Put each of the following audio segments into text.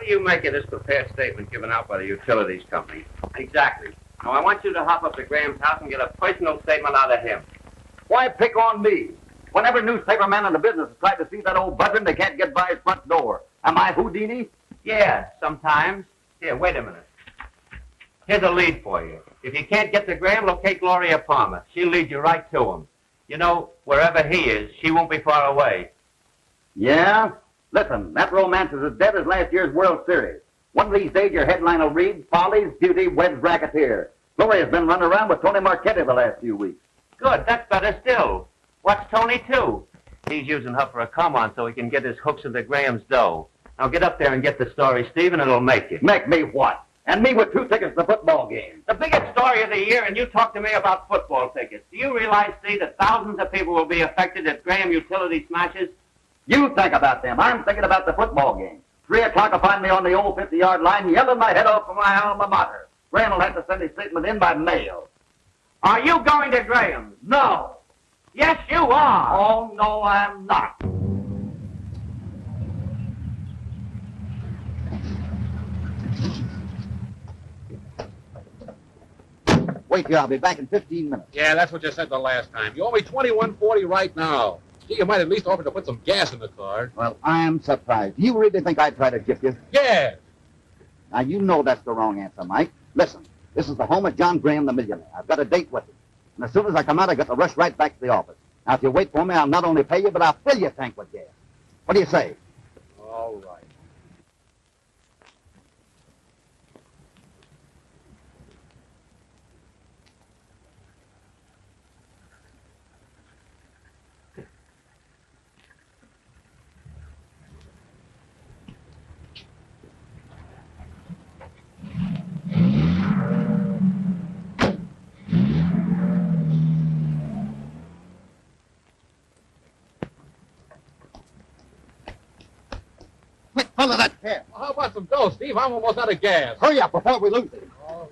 do you make of this prepared statement given out by the utilities company? Exactly. Now, I want you to hop up to Graham's house and get a personal statement out of him. Why pick on me? Whenever newspaper man in the business has tried to see that old veteran, they can't get by his front door. Am I Houdini? Yeah, sometimes. Here, wait a minute. Here's a lead for you. If you can't get to Graham, locate Gloria Palmer. She'll lead you right to him. You know, wherever he is, she won't be far away. Yeah? Listen, that romance is as dead as last year's World Series. One of these days, your headline will read, Follies, Beauty, Weds Racketeer. Gloria's been running around with Tony Marchetti the last few weeks. Good, that's better still. What's Tony, too? He's using her for a come-on so he can get his hooks into Graham's dough. Now get up there and get the story, Steve, and it'll make you. Make me what? And me with 2 tickets to the football game. The biggest story of the year, and you talk to me about football tickets. Do you realize, Steve, that thousands of people will be affected if Graham Utility smashes? You think about them. I'm thinking about the football game. 3 o'clock will find me on the old 50-yard line yelling my head off for my alma mater. Graham will have to send his statement in by mail. Are you going to Graham's? No. Yes, you are. Oh, no, I'm not. Wait here, I'll be back in 15 minutes. Yeah, that's what you said the last time. You owe me $21.40 right now. Gee, you might at least offer to put some gas in the car. Well, I'm surprised. Do you really think I'd try to tip you? Yeah. Now, you know that's the wrong answer, Mike. Listen, this is the home of John Graham, the millionaire. I've got a date with him. And as soon as I come out, I got to rush right back to the office. Now, if you wait for me, I'll not only pay you, but I'll fill your tank with gas. What do you say? All right. Follow that pair. Well, how about some dough, Steve? I'm almost out of gas. Hurry up before we lose it. Oh.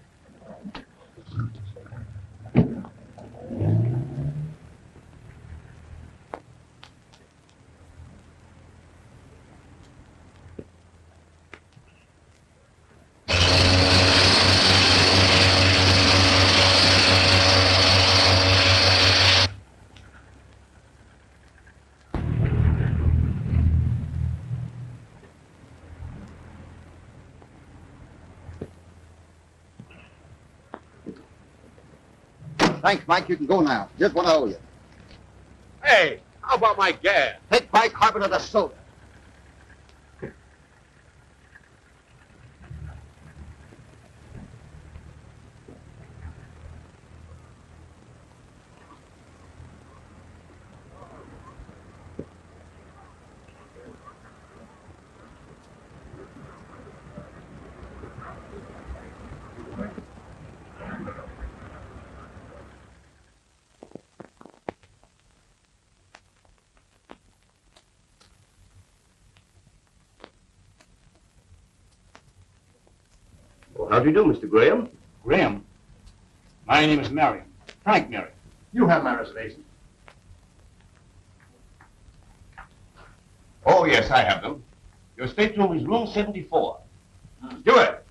Thanks, Mike. You can go now. Here's what I owe you. Hey, how about my gas? Take bicarbonate of soda. How do you do, Mr. Graham? Graham? My name is Marion. Frank Marion. You have my reservation. Oh, yes, I have them. Your stateroom is room 74. Do it.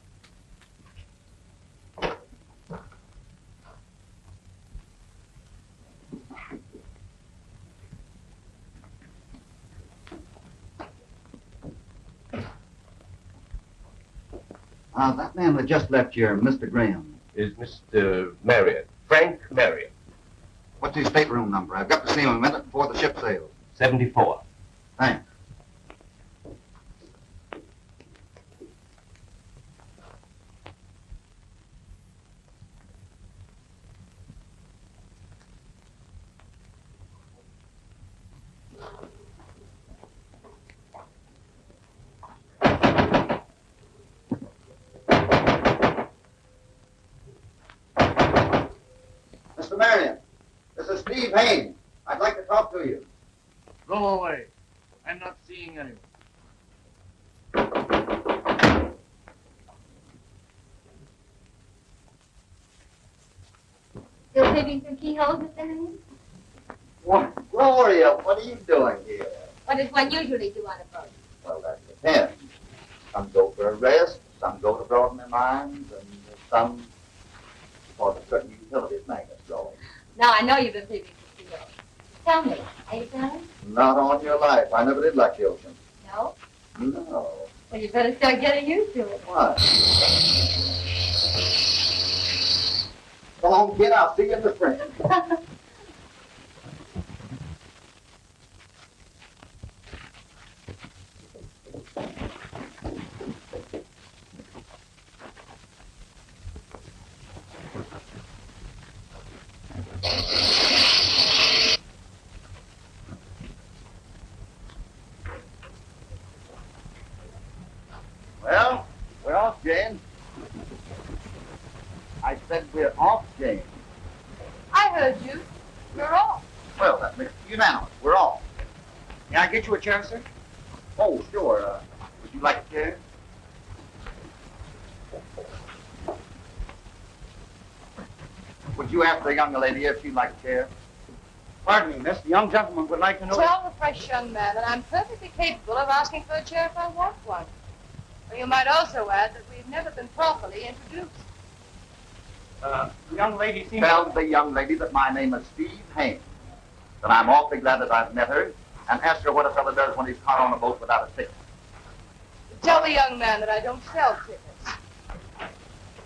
That man that just left here, Mr. Graham. Is Mr. Marriott, Frank Marriott. What's his stateroom number? I've got to see him a minute before the ship sails. 74. Thanks. Mr. Marion, this is Steve Haines. I'd like to talk to you. Go away. I'm not seeing anyone. Still digging through keyholes, Mr. Haines? What? Gloria, what are you doing here? What does one usually do on a boat? Well, that depends. Some go for a rest, some go to broaden their minds, and some for the certain utilities magnets going. Now, I know you've been peeping for Theo. Tell me, are you going? Not on your life. I never did like the ocean. No? No. Well, you better start getting used to it. Why? Go home, kid. I'll see you in the spring. Well, we're off, Jane. I said we're off, Jane. I heard you. You're off. Well, that makes it unanimous. We're off. May I get you a chair, sir? Oh, sure. Would you like a chair? Would you ask the young lady if she'd like a chair? Pardon me, miss. The young gentleman would like to know... Tell the fresh young man that I'm perfectly capable of asking for a chair if I want one. Or you might also add that we've never been properly introduced. The young lady seems... Tell the young lady that my name is Steve Haines, that I'm awfully glad that I've met her, and ask her what a fellow does when he's caught on a boat without a ticket. Tell the young man that I don't sell tickets.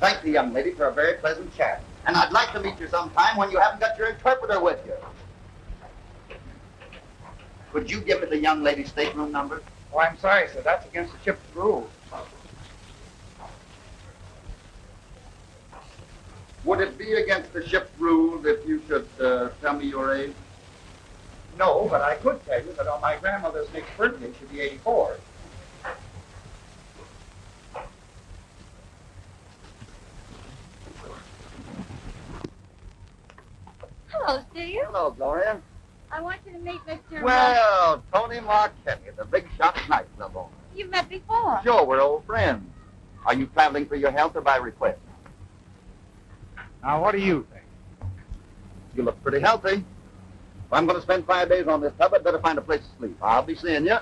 Thank the young lady for a very pleasant chat. And I'd like to meet you sometime when you haven't got your interpreter with you. Could you give me the young lady's stateroom number? Oh, I'm sorry, sir. That's against the ship's rules. Would it be against the ship's rules if you should tell me your age? No, but I could tell you that on my grandmother's next birthday, she'll be 84. Hello, Steve. Hello, Gloria. I want you to meet Mr. Well, Tony Marquetti, the big shot nightclub owner. You've met before. Sure, we're old friends. Are you traveling for your health or by request? Now, what do you think? You look pretty healthy. If I'm going to spend 5 days on this tub, I'd better find a place to sleep. I'll be seeing you.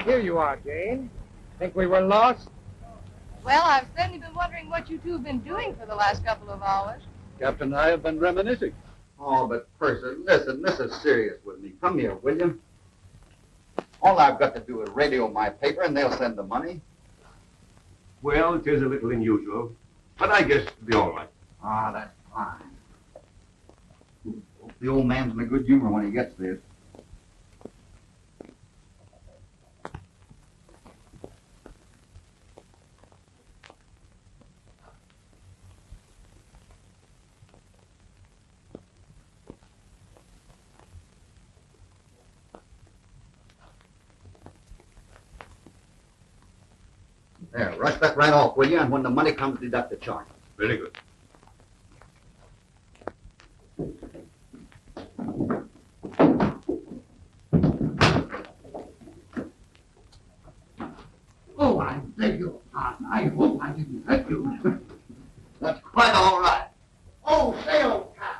Here you are, Jane. Think we were lost? Well, I've certainly been wondering what you two have been doing for the last couple of hours. Captain and I have been reminiscing. Oh, but Purser, listen, this is serious with me. Come here, will you? All I've got to do is radio my paper, and they'll send the money. Well, it is a little unusual, but I guess it'll be all right. Ah, that's fine. Hope the old man's in a good humor when he gets this. There, rush that right off, will you? And when the money comes, deduct the charge. Very good. Oh, I beg your pardon. I hope I didn't hurt you. That's quite all right. Oh, say, old pal,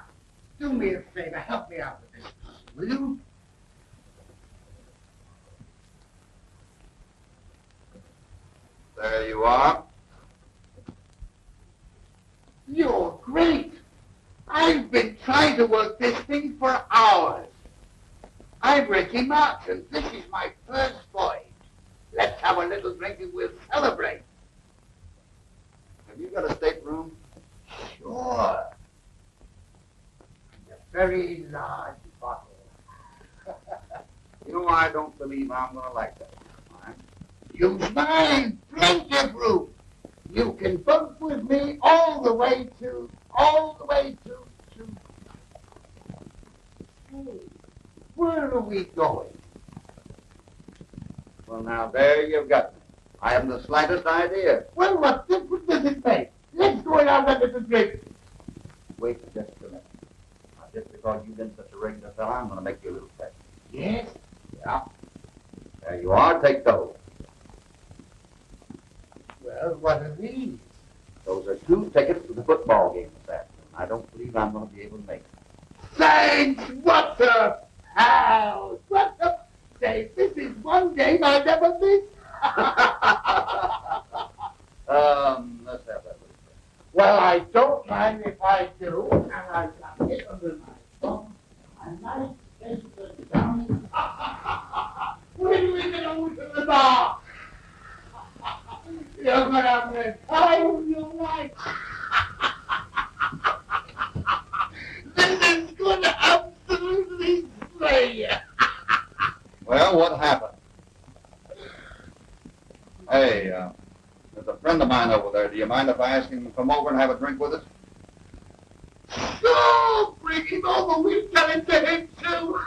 do me a favor. Help me out with this, will you? There you are. You're great. I've been trying to work this thing for hours. I'm Ricky Martin. This is my first voyage. Let's have a little drink and we'll celebrate. Have you got a stateroom? Sure. A very large bottle. You know, I don't believe I'm going to like that. Use mine. Plenty of room. You can bunk with me all the way to... Hey, where are we going? Well, now, there you've got me. I haven't the slightest idea. Well, what difference does it make? Let's go out under the drink. Wait just a minute. Now, just because you've been such a regular fella, I'm going to make you a little test. Yes? Yeah. There you are. Take those. Well, what are these? Those are 2 tickets to the football game this afternoon. I don't believe I'm going to be able to make it. Thanks! What a pal! What a... Say, this is one game I never miss. Let's have that. Well, I don't mind if I do, and I've got it under my thumb. I might take the down. When we get over to the bar, you're going to have the time of your life. This is going to absolutely slay you. Well, what happened? Hey, there's a friend of mine over there. Do you mind if I ask him to come over and have a drink with us? Sure, bring him over. We'll tell it to him, too.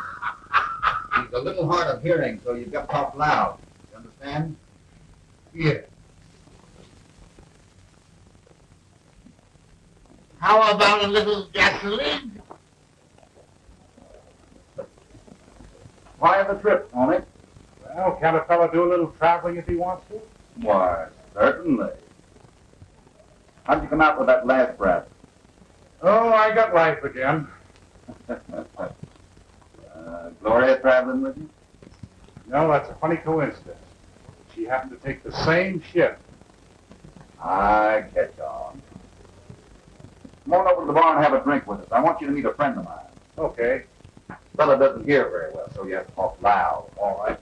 He's a little hard of hearing, so you've got to talk loud. You understand? Yeah. How about a little gasoline? Why the trip, Tony? Well, can a fellow do a little traveling if he wants to? Why, certainly. How'd you come out with that last brat? Oh, I got life again. Gloria traveling with you? No, that's a funny coincidence. She happened to take the same ship. I catch on. Come on over to the bar and have a drink with us. I want you to meet a friend of mine. Okay. Fella doesn't hear very well, so you have to talk loud. All right.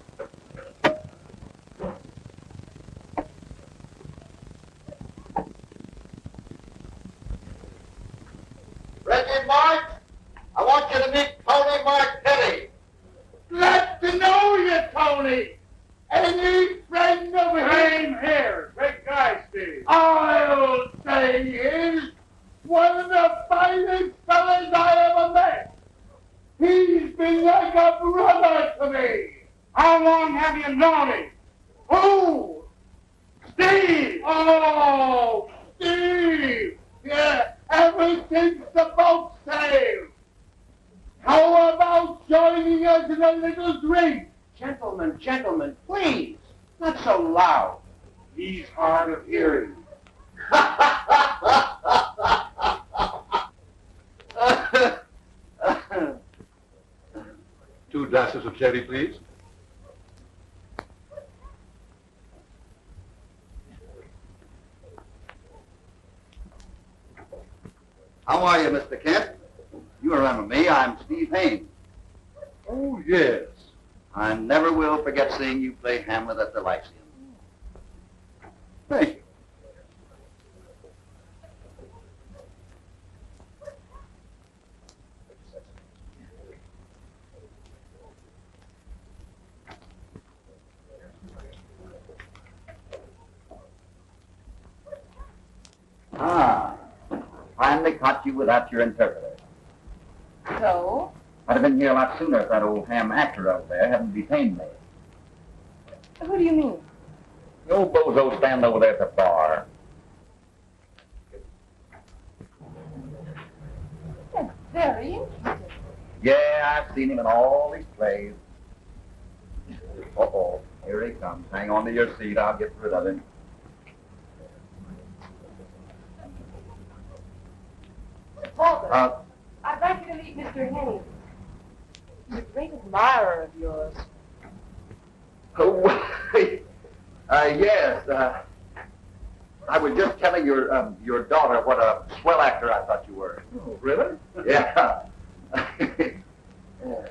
Reggie Mark, I want you to meet Tony Martelli. Glad to know you, Tony. Any friend of his? Same here. Great guy, Steve. I'll say he is one of the finest fellas I ever met. He's been like a brother to me. How long have you known him? Who? Steve! Oh, Steve! Yeah, ever since the boat sailed. How about joining us in a little drink? Gentlemen, please. Not so loud. He's hard of hearing. 2 glasses of sherry, please. How are you, Mr. Kent? You remember me. I'm Steve Haines. Oh, yes. I never will forget seeing you play Hamlet at the Lyceum. Thank you. Finally caught you without your interpreter. So? I'd have been here a lot sooner if that old ham actor over there hadn't detained me. Who do you mean? The old bozo standing over there at the bar. That's very interesting. Yeah, I've seen him in all these plays. Uh-oh, here he comes. Hang on to your seat. I'll get rid of him. Father, I'd like you to meet Mr. Haines. He's a great admirer of yours. Oh, yes. I was just telling your daughter what a swell actor I thought you were. Oh, really? Yeah. Yeah.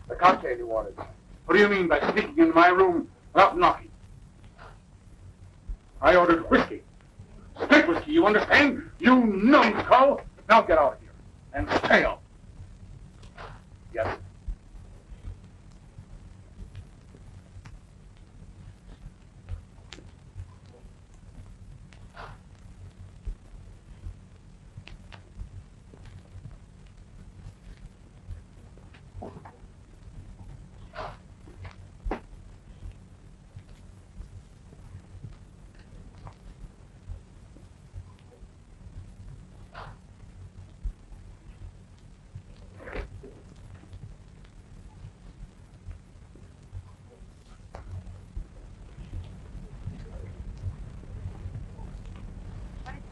The cocktail you wanted. What do you mean by sneaking into my room without knocking? I ordered whiskey. Straight whiskey, you understand? You numbskull! Now get out of here and stay out. Yes.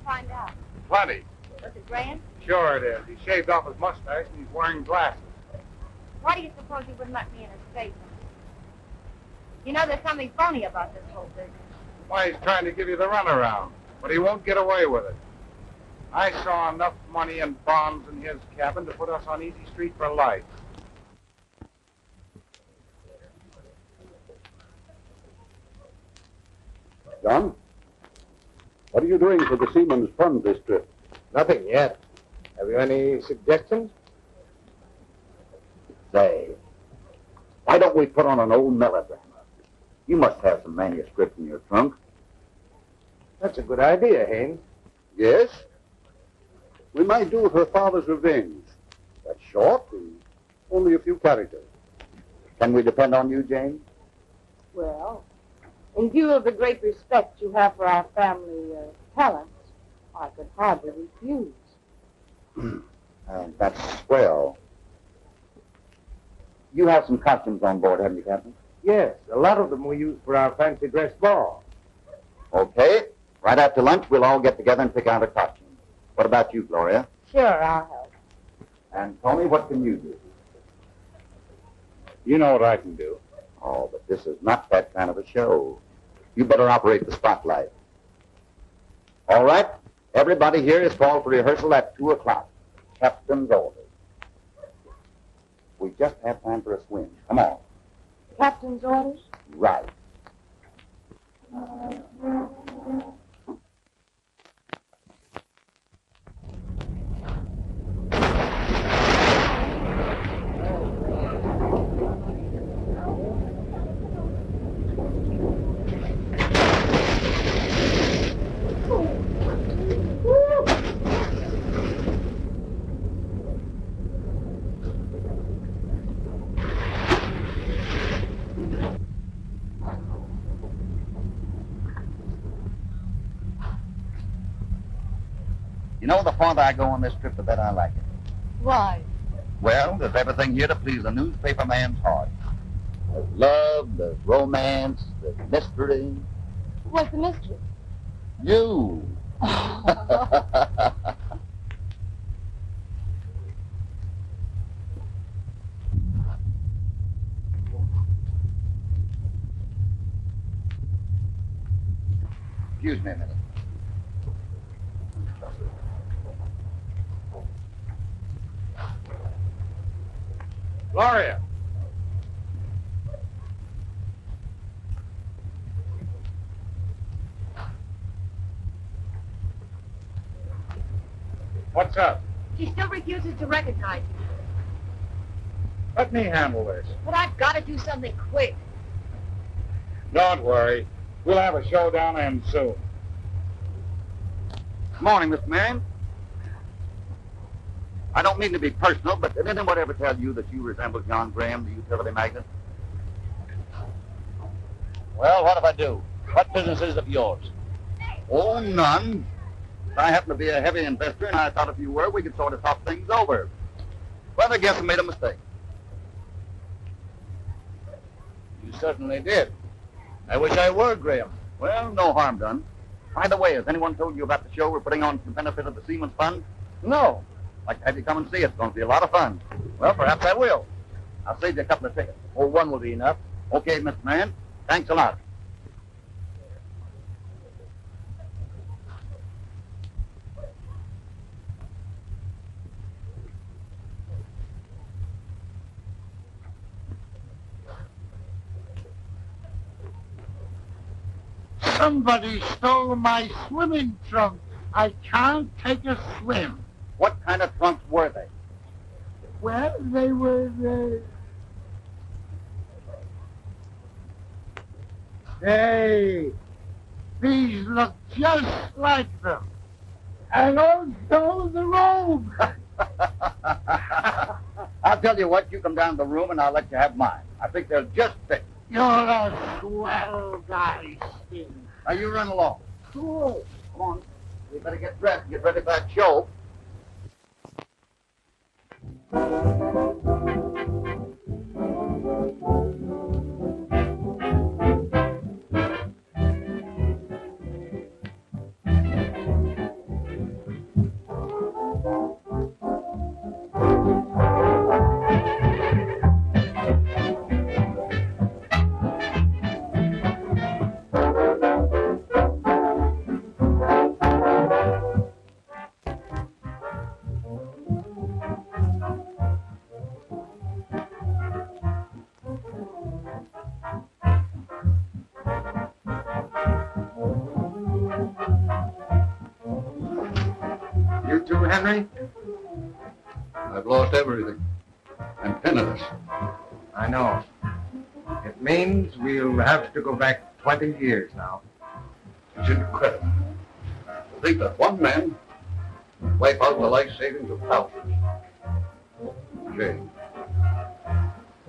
find out? Plenty. Was it Graham? Sure it is. He shaved off his mustache and he's wearing glasses. Why do you suppose he wouldn't let me in his statement? You know there's something phony about this whole business. Why, he's trying to give you the runaround, but he won't get away with it. I saw enough money and bonds in his cabin to put us on Easy Street for life. John, what are you doing for the Seaman's Fund this trip? Nothing yet. Have you any suggestions? Say, why don't we put on an old melodrama? You must have some manuscript in your trunk. That's a good idea, Haines. Yes? We might do Her Father's Revenge. That's short and only a few characters. Can we depend on you, Jane? Well, in view of the great respect you have for our family talents, I could hardly refuse. That's swell. You have some costumes on board, haven't you, Captain? Yes, a lot of them we use for our fancy dress ball. Okay. Right after lunch, we'll all get together and pick out a costume. What about you, Gloria? Sure, I'll help. And Tony, what can you do? You know what I can do. Oh, but this is not that kind of a show. You better operate the spotlight. All right. Everybody here is called for rehearsal at 2 o'clock. Captain's orders. We just have time for a swim. Come on. Captain's orders? Right. You know, the farther I go on this trip, the better I like it. Why? Well, there's everything here to please a newspaper man's heart. There's love, there's romance, there's mystery. What's the mystery? You. Excuse me a minute. Gloria. What's up? She still refuses to recognize you. Let me handle this. But I've got to do something quick. Don't worry. We'll have a show down and soon. Morning, Mr. Marion. I don't mean to be personal, but did anyone ever tell you that you resemble John Graham, the utility magnate? Well, what if I do? What business is it of yours? Oh, none. I happen to be a heavy investor, and I thought if you were, we could sort of talk things over. But I guess I made a mistake. You certainly did. I wish I were Graham. Well, no harm done. By the way, has anyone told you about the show we're putting on for the benefit of the Seaman's Fund? No. I'd like to have you come and see it. It's going to be a lot of fun. Well, perhaps I will. I'll save you a couple of tickets. Oh, one will be enough. Okay, Mr. Marion. Thanks a lot. Somebody stole my swimming trunk. I can't take a swim. What kind of trunks were they? Well, they were, Hey, these look just like them. And also the robe. I'll tell you what, you come down to the room and I'll let you have mine. I think they'll just fit. You're a swell guy, Steve. Now you run along. Cool. Come on. We better get dressed and get ready for that show. Henry? I've lost everything. I'm penniless. I know. It means we'll have to go back 20 years now. It's incredible. To think that one man wipe out the life savings of thousands. Jane.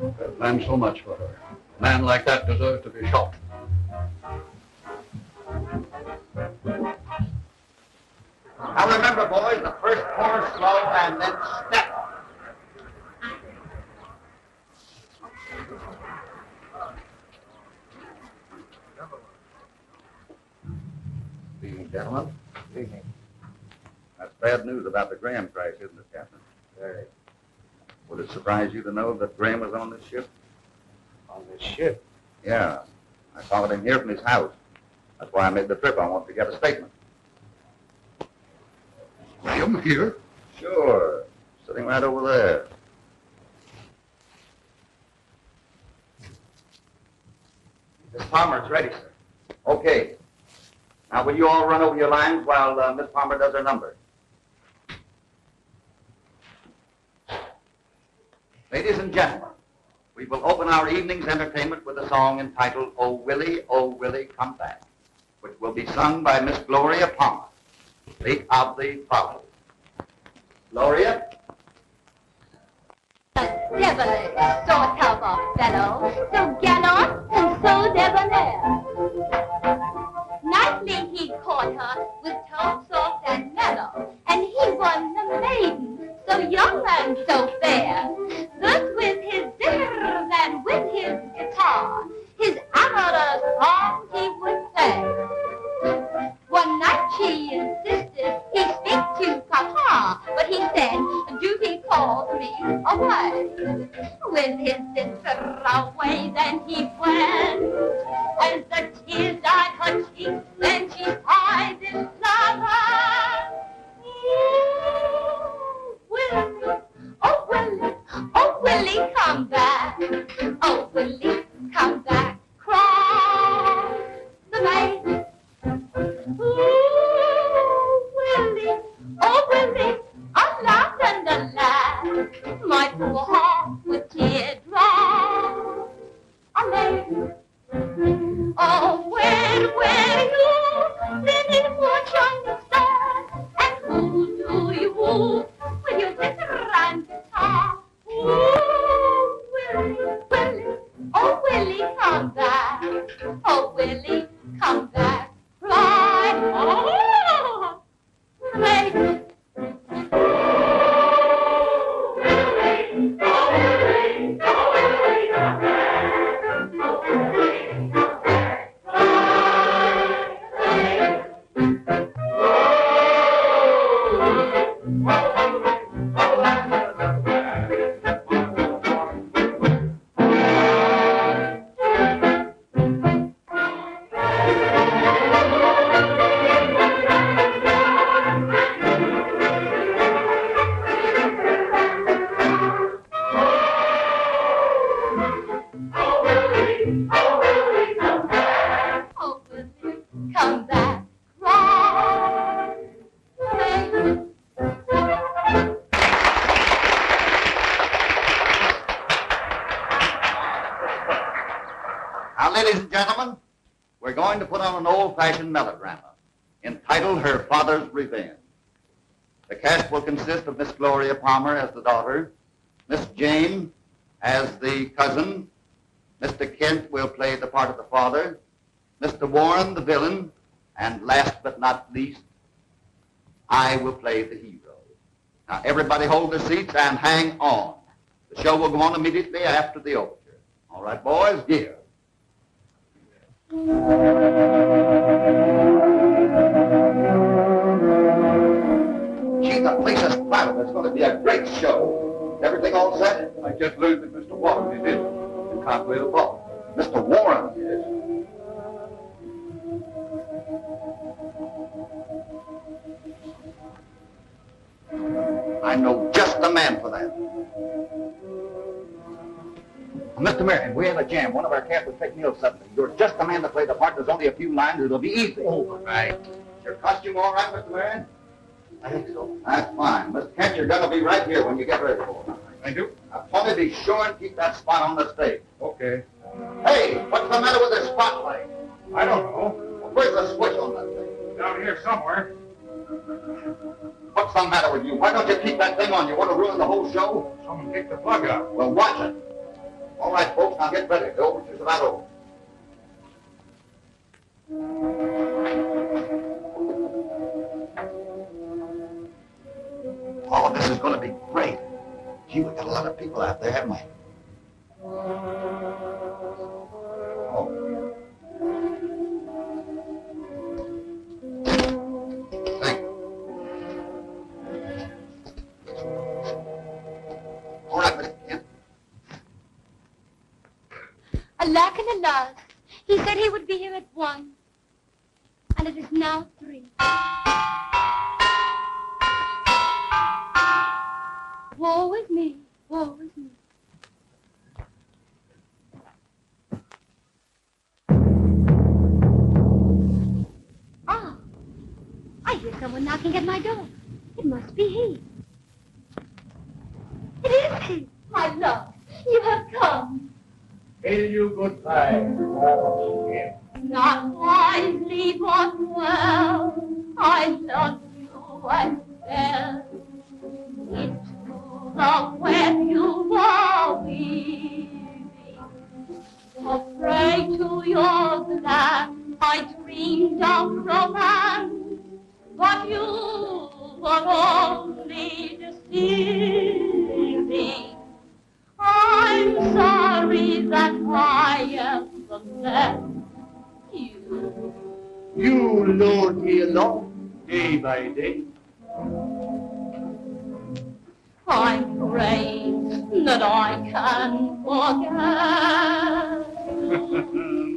I've planned so much for her. A man like that deserves to be shot. Now remember, boys, the first pour slow and then step. Good evening, gentlemen. Good evening. That's bad news about the Graham crash, isn't it, Captain? Very. Would it surprise you to know that Graham was on this ship? On this ship? Yeah. I followed him here from his house. That's why I made the trip. I wanted to get a statement. Graham here? Sure. Sitting right over there. Miss Palmer's ready, sir. Okay. Now, will you all run over your lines while Miss Palmer does her number? Ladies and gentlemen, we will open our evening's entertainment with a song entitled Oh, Willie, Come Back, which will be sung by Miss Gloria Palmer, late of the Fowlers. Gloria? Devilish sort of a fellow, so gallant and so debonair. Nightly he caught her with tone soft and mellow, and he won the maiden, so young and so fair. Thus with his zither and with his guitar, his amorous songs he would play. One night she insisted he speak to Papa, but he said, duty calls me away. With his sister away, then he went. As the tears dyed her cheeks, then she sighed in silence. Willie, oh Willie, oh Willie, come back. Oh Willie, come back. Cry the maid. Willie, oh Willie, alas and alas, my poor heart with teardrops are made. Oh, where you live in one shining star, and who do you woo with your zither and guitar? Ooh, Willie, Willie, oh Willie, come back. Oh Willie, come back. Cry, oh, lady. Now, ladies and gentlemen, we're going to put on an old-fashioned melodrama entitled Her Father's Revenge. The cast will consist of Miss Gloria Palmer as the daughter, Miss Jane as the cousin, Mr. Kent will play the part of the father, Mr. Warren the villain, and last but not least, I will play the hero. Now, everybody hold their seats and hang on. The show will go on immediately after the overture. All right, boys, gear. Gee, the place is crowded. It's going to be a great show. Everything all set? I just learned that Mr. Wallace is in and can't play the part. Mr. Warren is. I know just the man for that. Mr. Marion, we have a jam. One of our cast will take meals suddenly. You're just the man to play the part. There's only a few lines. It'll be easy. All right. Your costume all right, Mr. Marion? I think so. That's fine. Mr. Kent, you're going to be right here when you get ready for it. I do? Now, Tony, be sure and keep that spot on the stage. Okay. Hey, what's the matter with the spotlight? I don't know. Where's the switch on that thing? Down here somewhere. What's the matter with you? Why don't you keep that thing on? You want to ruin the whole show? Someone kicked the plug out. Well, watch it. All right, folks, now get ready. The overture's about over. Oh, this is going to be great. Gee, we've got a lot of people out there, haven't we? Oh. Thank you. All right, Mr. Kent. Alack and alas, he said he would be here at 1, and it is now 3. Woe is me, woe is me. Ah, I hear someone knocking at my door. It must be he. It is he, my love. You have come. Hail you goodbye. Not wisely, but well. I love you and fell into the web you were weaving. Afraid to your glance, I dreamed of romance, but you were only deceiving. I'm sorry that I am the best You lured me along day by day. I'm praying that I can forget.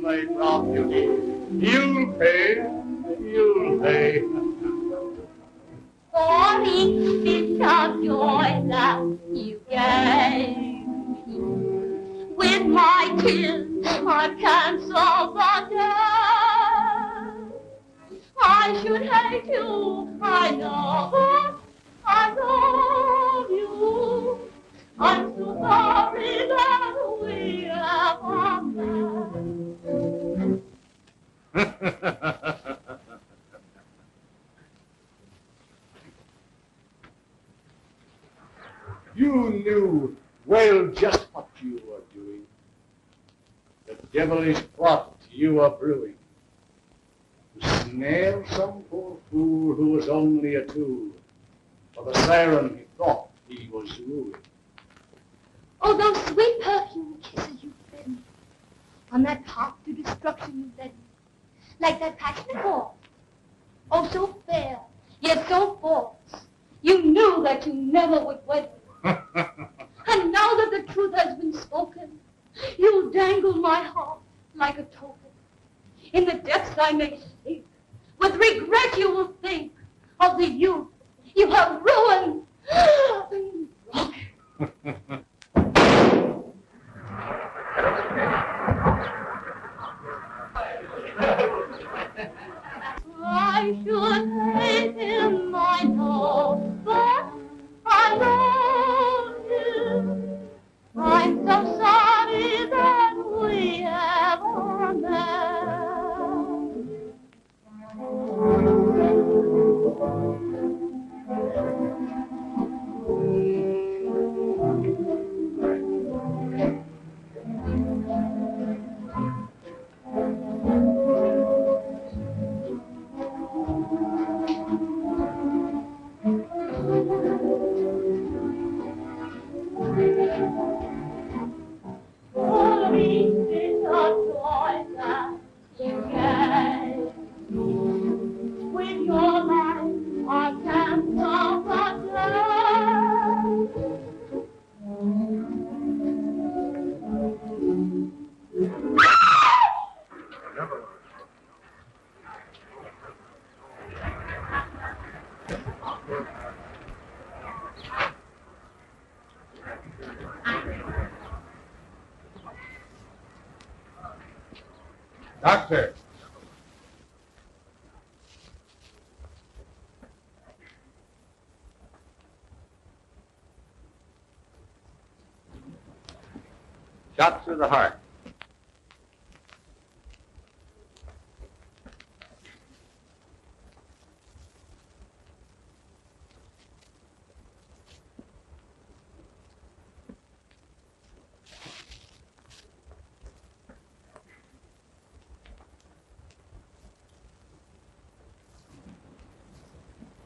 My brown beauty, you'll pay, you'll pay. For each bit of joy that you gave me, with my tears I cancel the debt. I should hate you, I know, but I love you. I'm so sorry that we ever met. You knew well just what you were doing. The devilish plot you were brewing. To snare some poor fool who was only a tool for the siren he thought he was wooing. Oh, those sweet perfume kisses you fed me, on that path to destruction you led me, like that passionate ball. Oh, so fair, yet so false. You knew that you never would wed me. And now that the truth has been spoken, you dangle my heart like a token. In the depths I may sink. With regret you will think of the youth you have ruined. I should hate him, I know, but I love him. I'm so sorry that we ever met. With your life, I can't Doctor. Shot through the heart.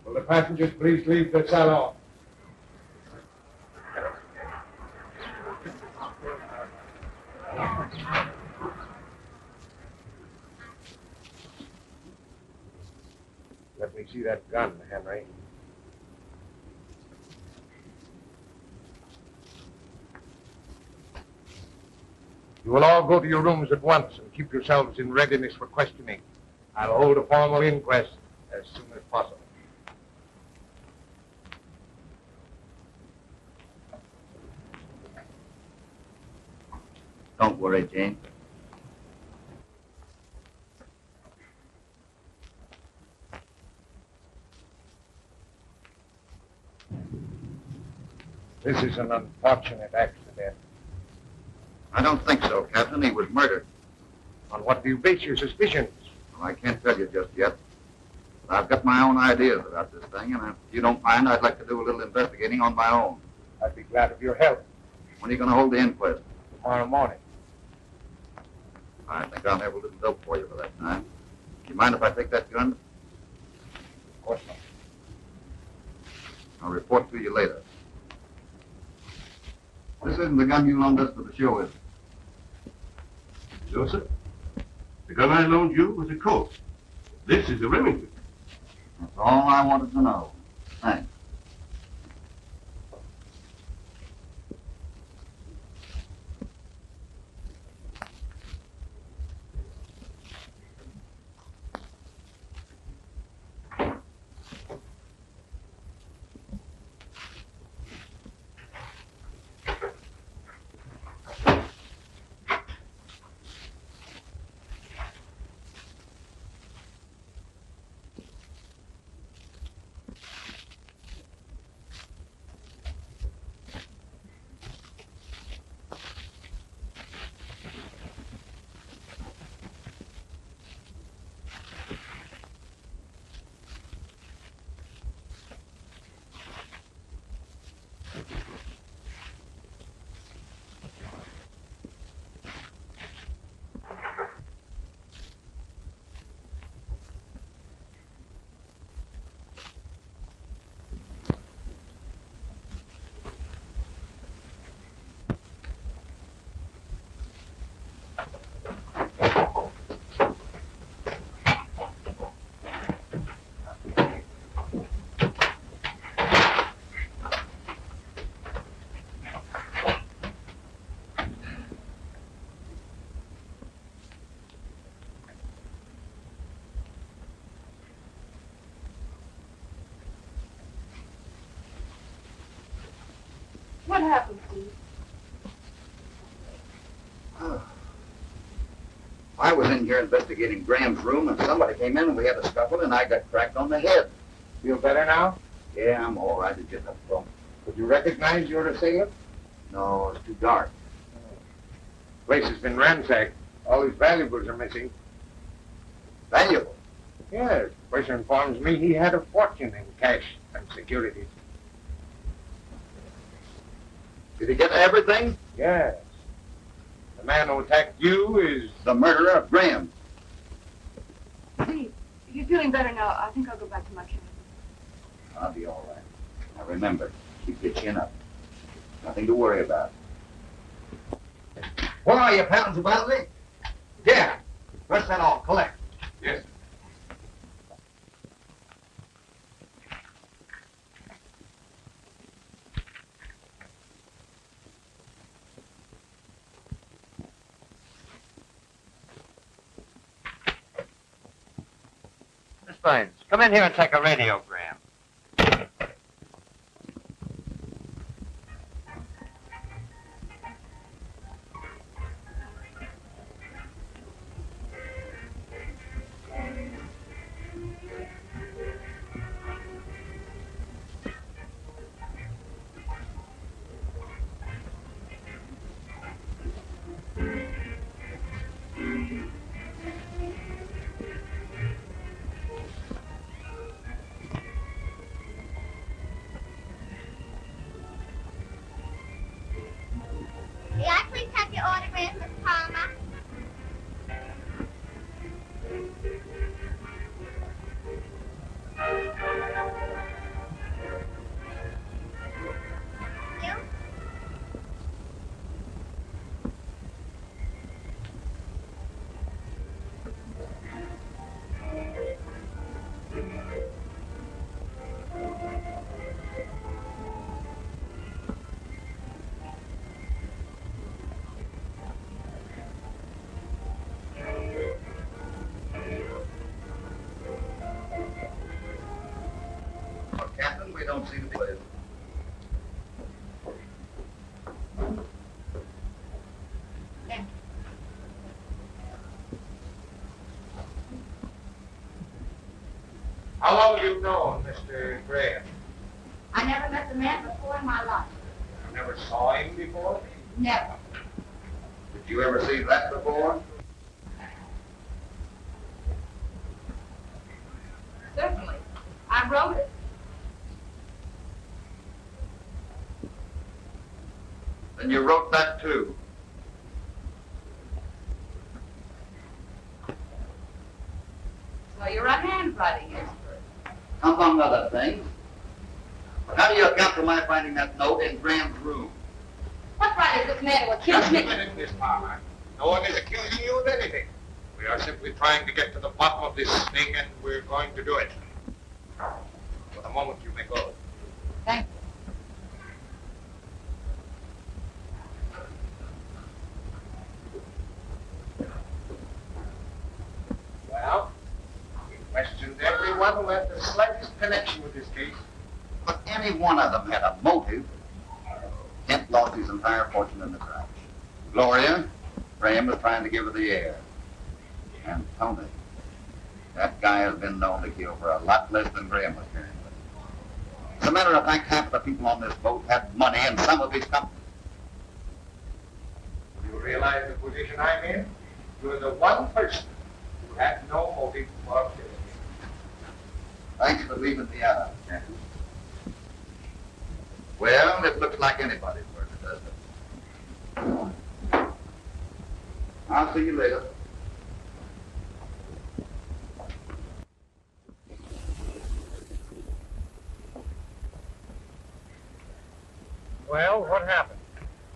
Will the passengers please leave the salon? Let me see that gun, Henry. You will all go to your rooms at once and keep yourselves in readiness for questioning. I'll hold a formal inquest as soon as possible. Don't worry, Jane. This is an unfortunate accident. I don't think so, Captain. He was murdered. On what do you base your suspicions? Well, I can't tell you just yet. I've got my own ideas about this thing, and if you don't mind, I'd like to do a little investigating on my own. I'd be glad of your help. When are you going to hold the inquest? Tomorrow morning. I think I'll have a little dope for you for that time. Do you mind if I take that gun? Of course not. I'll report to you later. This isn't the gun you loaned us for the show, is it? No, sir. The gun I loaned you was a Colt. This is a Remington. That's all I wanted to know. Thanks. What happened, Steve? I was in here investigating Graham's room, and somebody came in, and we had a scuffle, and I got cracked on the head. Feel better now? Yeah, I'm all right. It's just a bump. Would you recognize your assailant? No, it's too dark. Place has been ransacked. All his valuables are missing. Valuable? Yes. The person informs me he had a fortune in cash and securities. Did he get everything? Yes. The man who attacked you is... The murderer of Graham. Steve, if you're feeling better now, I think I'll go back to my cabin. I'll be all right. Now remember, keep your chin up. Nothing to worry about. Where are you, pounds of Bradley? Yeah. Brush that off. Collect. Yes. Miss Haines, come in here and take a radiogram. Well, Captain, we don't seem to be... How long have you known Mr. Graham? I never met the man before in my life. You never saw him before? Never. Did you ever see that before? Certainly. I wrote it. Then you wrote that too. So you're a handwriting expert. Among other things. How do you account for my finding that note in Graham's room? What right is this man to accuse Just me? a minute, Miss Palmer. No one is accusing you of anything. We are simply trying to get to the bottom of this thing, and we're going to do it. For the moment, you may go. Thank you. Well, we questioned everyone who had the slightest connection with this case. But any one of them had a motive. Kent lost his entire fortune in the crash. Gloria, Graham was trying to give her the heir. And Tony, that guy has been known to kill for a lot less than Graham was carrying with him. As a matter of fact, half of the people on this boat had money in some of his companies. You realize the position I'm in? You're the one person who had no motive for killing me. Thanks for leaving me out, Captain. Well, it looks like anybody's work, doesn't it? I'll see you later. Well, what happened?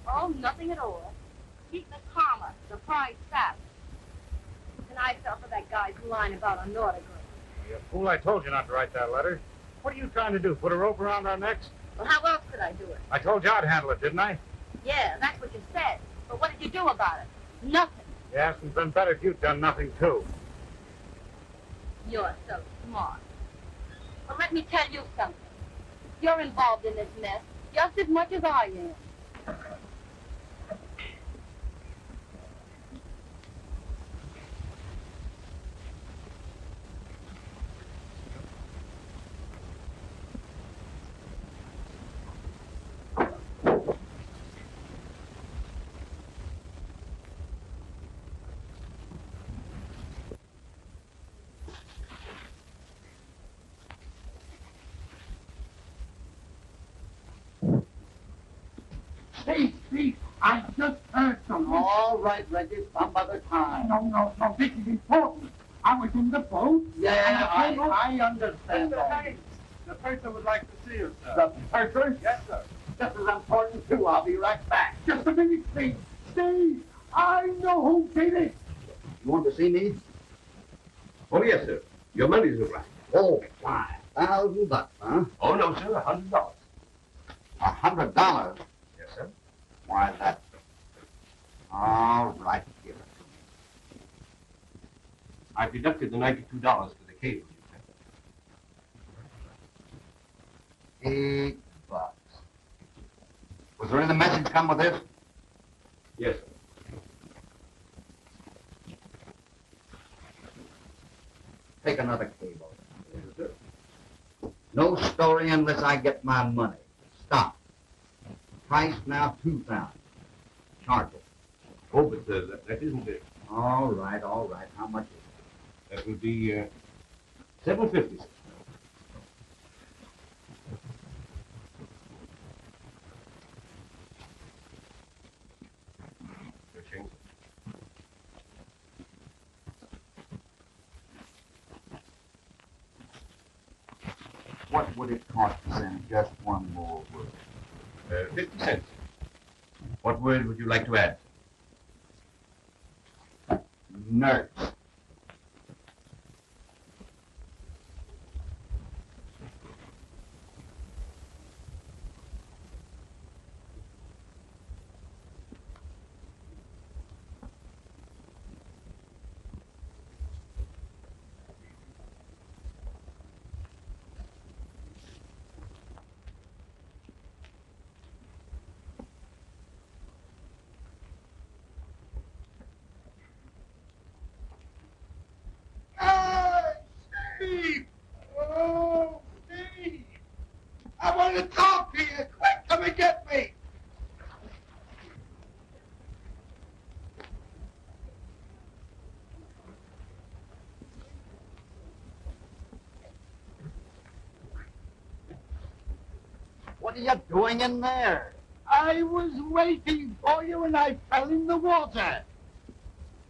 Oh, nothing at all. Keep the comma, the price fast. And I fell for that guy's line about an autograph. You fool, I told you not to write that letter. What are you trying to do, put a rope around our necks? Well, how else could I do it? I told you I'd handle it, didn't I? Yeah, that's what you said. But what did you do about it? Nothing. Yes, and it's been better if you'd done nothing, too. You're so smart. Well, let me tell you something. You're involved in this mess just as much as I am. Steve, I just heard something. All right, Reggie, some other time. No, this is important. I was in the boat. Yeah, and the cable- I understand. Mr. Haines, the purser would like to see you, sir. The purser? Yes, sir. This is important, too. I'll be right back. Just a minute, Steve. Steve, I know who did it. You want to see me? Oh, yes, sir. Your money's all right. Oh, $5,000, huh? Oh, no, sir, $100. $100? Yes, sir. Why, that... All right, give it to me. I've deducted the $92 for the cable, you said. $8. Was there any message come with this? Yes, sir. Take another cable. Yes, sir. No story unless I get my money. Stop. Price now $2,000. Charge it. Oh, but that isn't it. All right. How much is it? That would be $7.50, sir. Your change, sir. What would it cost to send just one more word? 50 cents. What word would you like to add? Nurse. want to talk to you. Quick, come and get me. What are you doing in there? I was waiting for you and I fell in the water.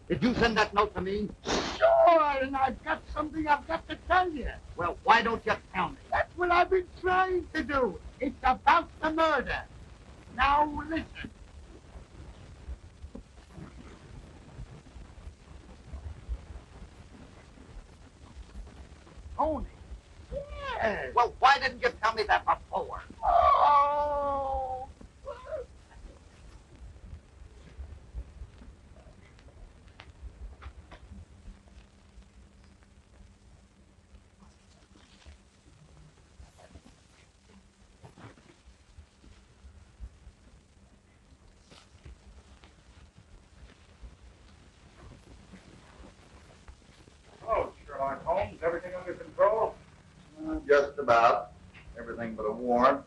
Did you send that note to me? Sure, and I've got something I've got to tell you. Well, why don't you tell me? That's what I've been trying to do. It's about the murder. Now listen. Tony. Yes. Well, why didn't you tell me that before? Oh. Oh, Sherlock Holmes, everything under control? Just about. Everything but a warrant.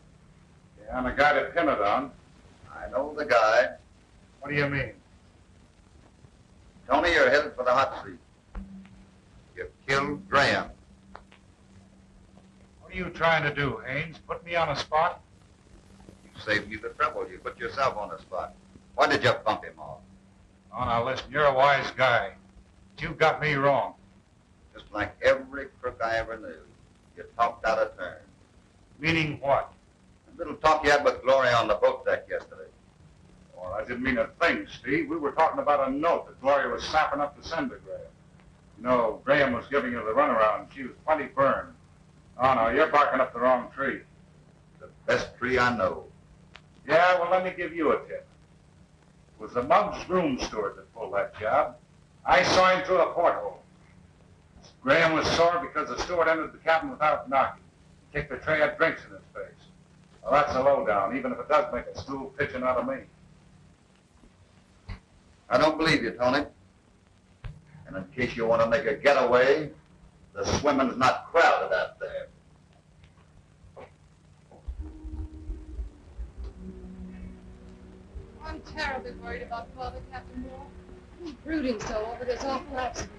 Yeah, and a guy to pin it on. I know the guy. What do you mean? Tony, you're headed for the hot seat. You've killed Graham. What are you trying to do, Haines? Put me on a spot? You saved me the trouble. You put yourself on the spot. Why did you bump him off? Oh, now listen, you're a wise guy. But you got me wrong. Just like every crook I ever knew. You talked out of turn. Meaning what? A little talk you had with Gloria on the boat deck yesterday. Well, I didn't mean a thing, Steve. We were talking about a note that Gloria was snapping up to send to Graham. You know, Graham was giving her the runaround. She was plenty burned. Oh, no, you're barking up the wrong tree. The best tree I know. Yeah, well, let me give you a tip. It was the Muggs room steward that pulled that job. I saw him through a porthole. Graham was sore because the steward entered the cabin without knocking. He kicked a tray of drinks in his face. Well, that's a lowdown, even if it does make a stool pigeon out of me. I don't believe you, Tony. And in case you want to make a getaway, the swimming's not crowded out there. I'm terribly worried about Father, Captain Moore. He's brooding so over this awful accident.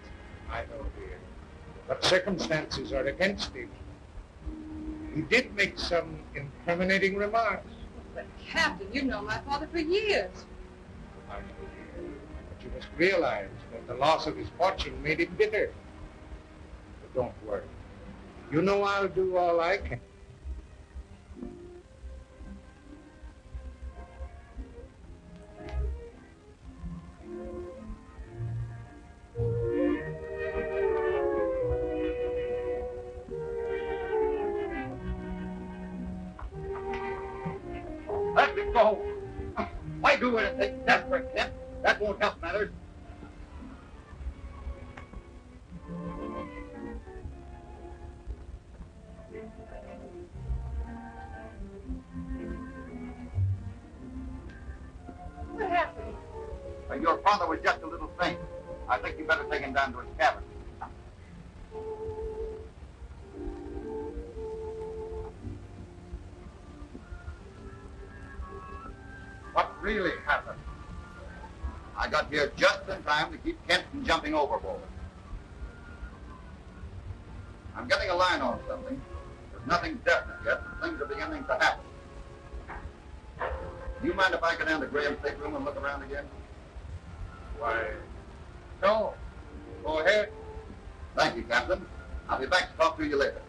I know, dear. But circumstances are against him. He did make some incriminating remarks. But, Captain, you've known my father for years. I know, dear. But you must realize that the loss of his fortune made him bitter. But don't worry. You know I'll do all I can. Let me go. Why do anything desperate, Kent? That won't help matters. What happened? Your father was just a little faint. I think you better take him down to his cabin. What really happened? I got here just in time to keep Kent from jumping overboard. I'm getting a line on something. There's nothing definite yet, but things are beginning to happen. Do you mind if I go down to Graham's stateroom and look around again? Why, no. Go ahead. Thank you, Captain. I'll be back to talk to you later.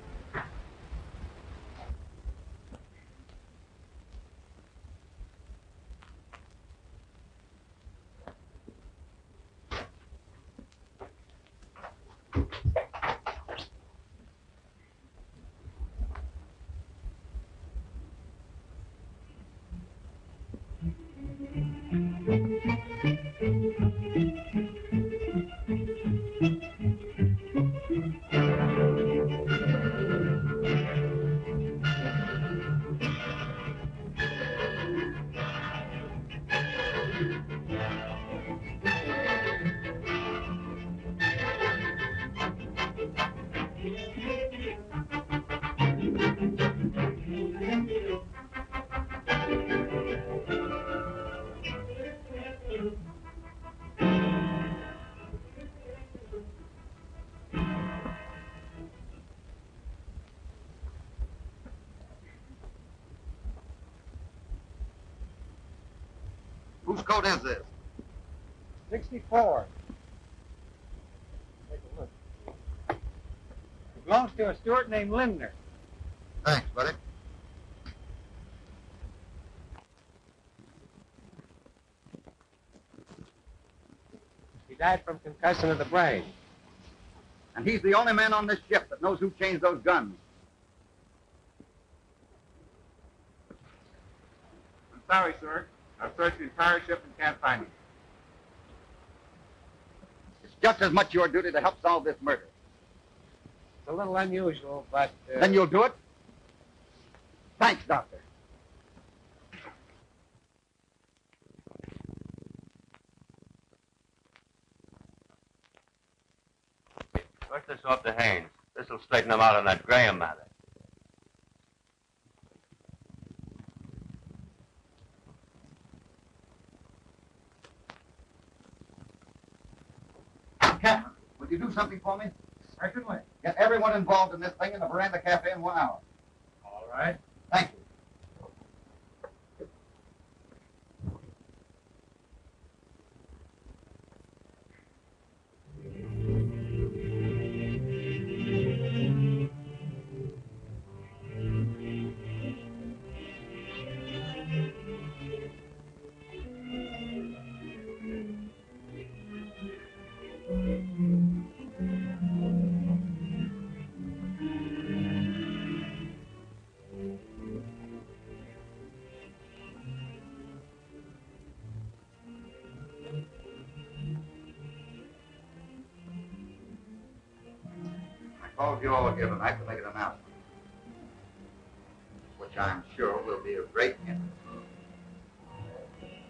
Whose coat is this? 64. Take a look. It belongs to a steward named Lindner. Thanks, buddy. He died from concussion of the brain. And he's the only man on this ship that knows who changed those guns. I'm sorry, sir. I've searched the entire ship and can't find him. It's just as much your duty to help solve this murder. It's a little unusual, but... Then you'll do it? Thanks, Doctor. Push this off to Haines. This'll straighten him out on that Graham matter. Captain, would you do something for me? Certainly. Get everyone involved in this thing in the Veranda Cafe in 1 hour. All right. Thank you. I called you all here tonight to make an announcement, which I'm sure will be of great interest.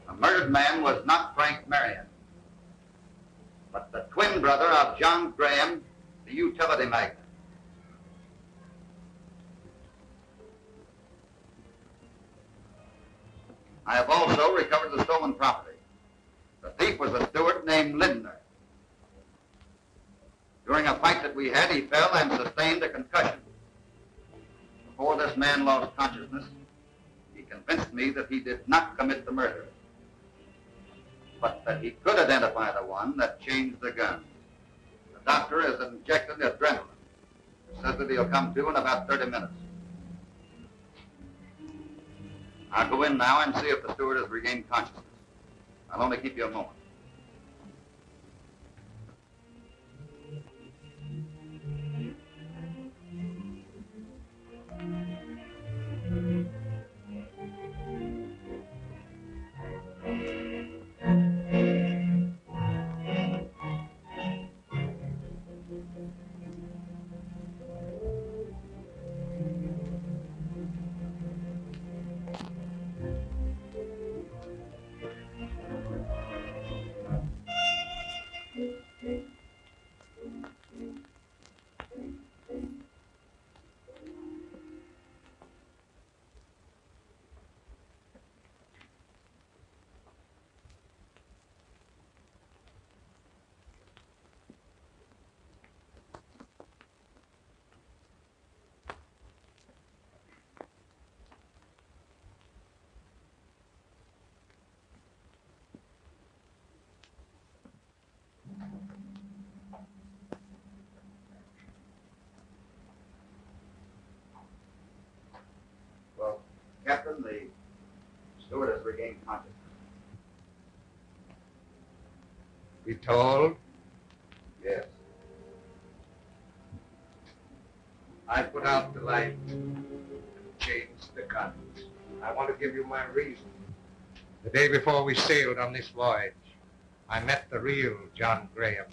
The murdered man was not Frank Marion, but the twin brother of John Graham, the utility magnate. I have also recovered the stolen property. The thief was a steward named Lindner. During a fight that we had, he fell and sustained a concussion. Before this man lost consciousness, he convinced me that he did not commit the murder, but that he could identify the one that changed the gun. The doctor has injected adrenaline. He says that he'll come to in about 30 minutes. I'll go in now and see if the steward has regained consciousness. I'll only keep you a moment. Well, Captain, the steward has regained consciousness. Be told? Yes. I put out the light and changed the guns. I want to give you my reason. The day before we sailed on this voyage, I met the real John Graham,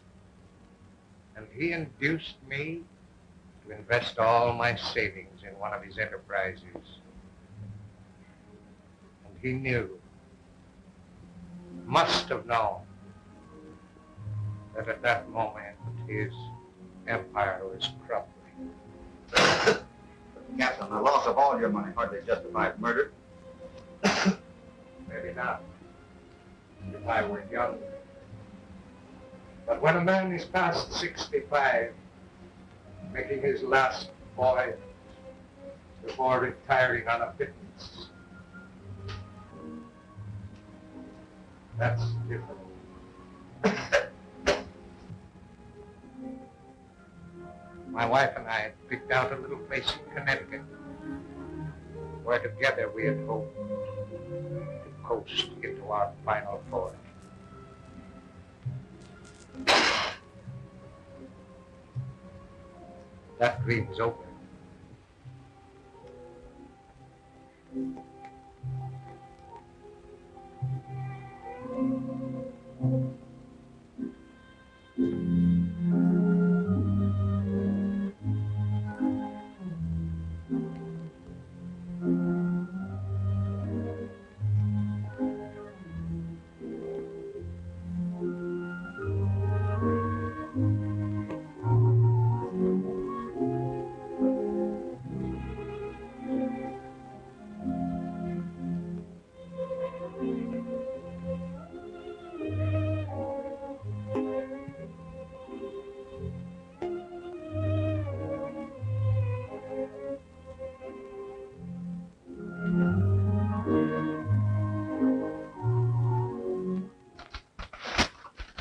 and he induced me to invest all my savings in one of his enterprises. And he knew, must have known, that at that moment his empire was crumbling. Captain, the loss of all your money hardly justifies murder. Maybe not, if I were younger. But when a man is past 65, making his last voyage before retiring on a pittance, That's different. My wife and I had picked out a little place in Connecticut where together we had hoped to coast into our final voyage. That dream is over.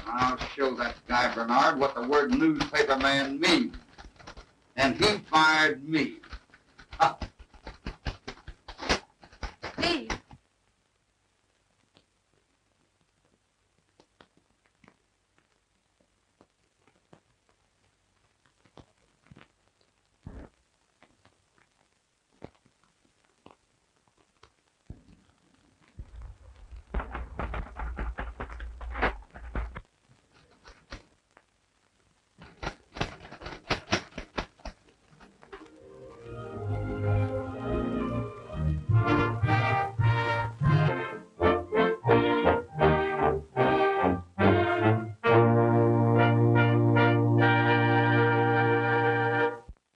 I'll show that guy Bernard what the word newspaper man means. And he fired me.